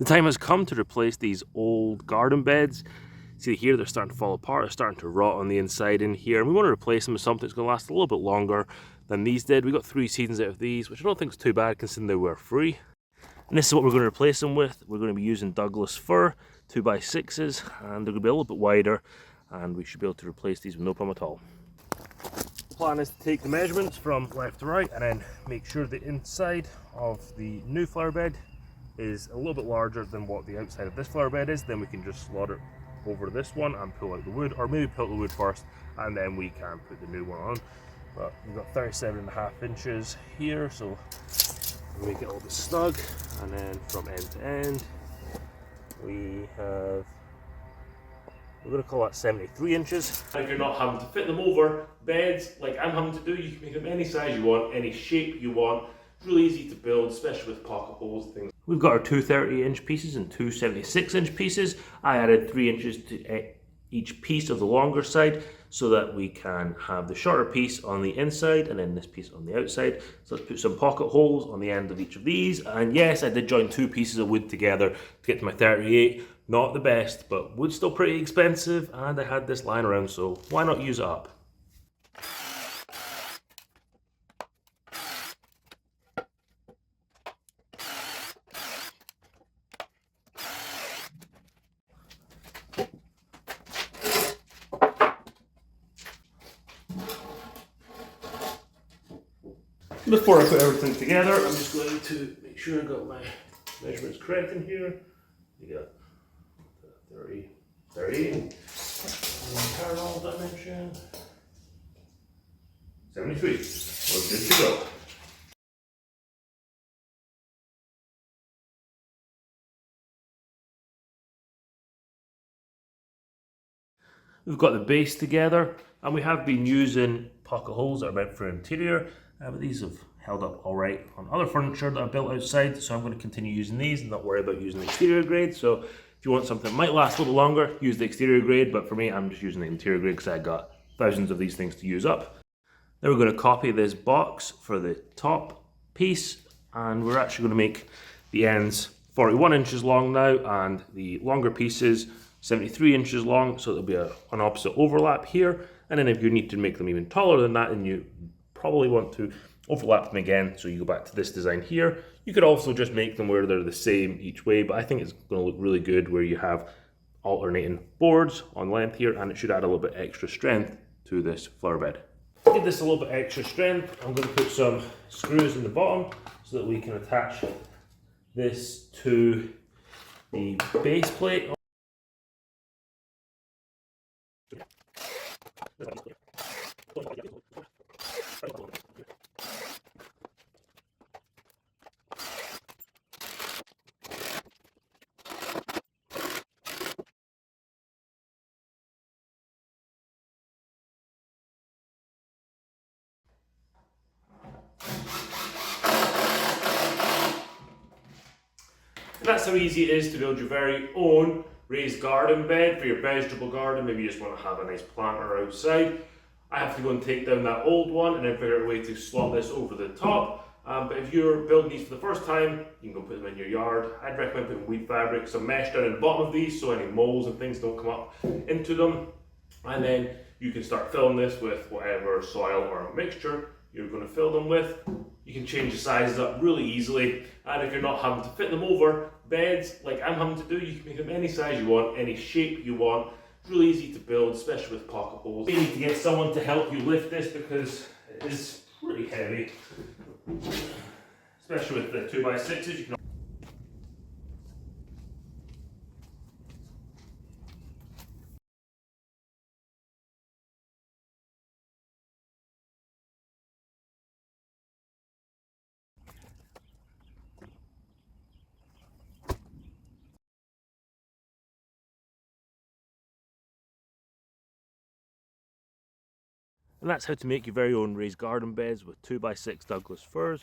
The time has come to replace these old garden beds. See here, they're starting to fall apart, they're starting to rot on the inside in here, and we want to replace them with something that's going to last a little bit longer than these did. We got 3 seasons out of these, which I don't think is too bad considering they were free. And this is what we're going to replace them with. We're going to be using Douglas fir 2x6s, and they're going to be a little bit wider, and we should be able to replace these with no problem at all. The plan is to take the measurements from left to right and then make sure the inside of the new flower bed is a little bit larger than what the outside of this flower bed is. Then we can just slot it over this one and pull out the wood, or maybe pull out the wood first and then we can put the new one on. But we've got 37.5 inches here, so we'll make it a little bit snug. And then from end to end we have, we're going to call that 73 inches. If you're not having to fit them over beds like I'm having to do, you can make them any size you want, any shape you want. It's really easy to build, especially with pocket holes and things. We've got our 2 30-inch pieces and 2 76-inch pieces. I added 3 inches to each piece of the longer side so that we can have the shorter piece on the inside and then this piece on the outside. So let's put some pocket holes on the end of each of these. And yes, I did join 2 pieces of wood together to get to my 38. Not the best, but wood's still pretty expensive, and I had this lying around, so why not use it up? Before I put everything together, I'm just going to make sure I got my measurements correct in here. You got 30, parallel dimension, 73. We're good to go. We've got the base together, and we have been using pocket holes that are meant for interior, but these have held up all right on other furniture that I built outside, so I'm going to continue using these and not worry about using the exterior grade. So if you want something that might last a little longer, use the exterior grade, but for me, I'm just using the interior grade because I got thousands of these things to use up. Then we're going to copy this box for the top piece, and we're actually going to make the ends 41 inches long now, and the longer pieces 73 inches long, so there'll be an opposite overlap here. And then if you need to make them even taller than that, then you probably want to overlap them again, so you go back to this design here. You could also just make them where they're the same each way, but I think it's going to look really good where you have alternating boards on length here, and it should add a little bit extra strength to this flower bed. To give this a little bit extra strength, I'm going to put some screws in the bottom so that we can attach this to the base plate. And that's how easy it is to build your very own raised garden bed for your vegetable garden. Maybe you just want to have a nice planter outside. I have to go and take down that old one and then figure out a way to slot this over the top. But if you're building these for the first time, you can go put them in your yard. I'd recommend putting weed fabric, some mesh down in the bottom of these so any moles and things don't come up into them. And then you can start filling this with whatever soil or mixture you're going to fill them with. You can change the sizes up really easily, and if you're not having to fit them over beds like I'm having to do, you can make them any size you want, any shape you want. It's really easy to build, especially with pocket holes. You need to get someone to help you lift this because it is pretty heavy, especially with the 2x6s. You can And that's how to make your very own raised garden beds with 2x6 Douglas firs.